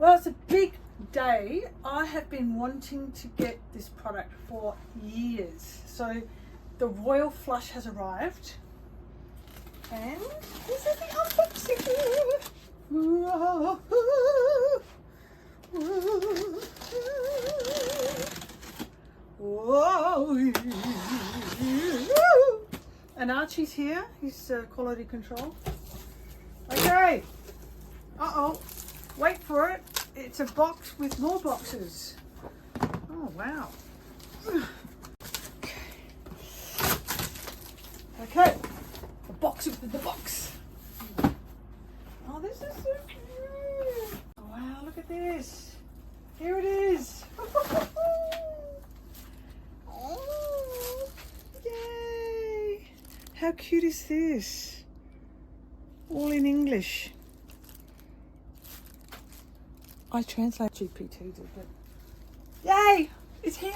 Well, it's a big day. I have been wanting to get this product for years. So the Royal Flush has arrived. And this is the unboxing. Whoa. And Archie's here. He's quality control. Okay. Uh-oh. Wait for it. It's a box with more boxes. Oh, wow. Okay. The box within the box. Oh, this is so cute. Oh, wow, look at this. Here it is. Oh, yay. How cute is this? All in English. I translate GPT, but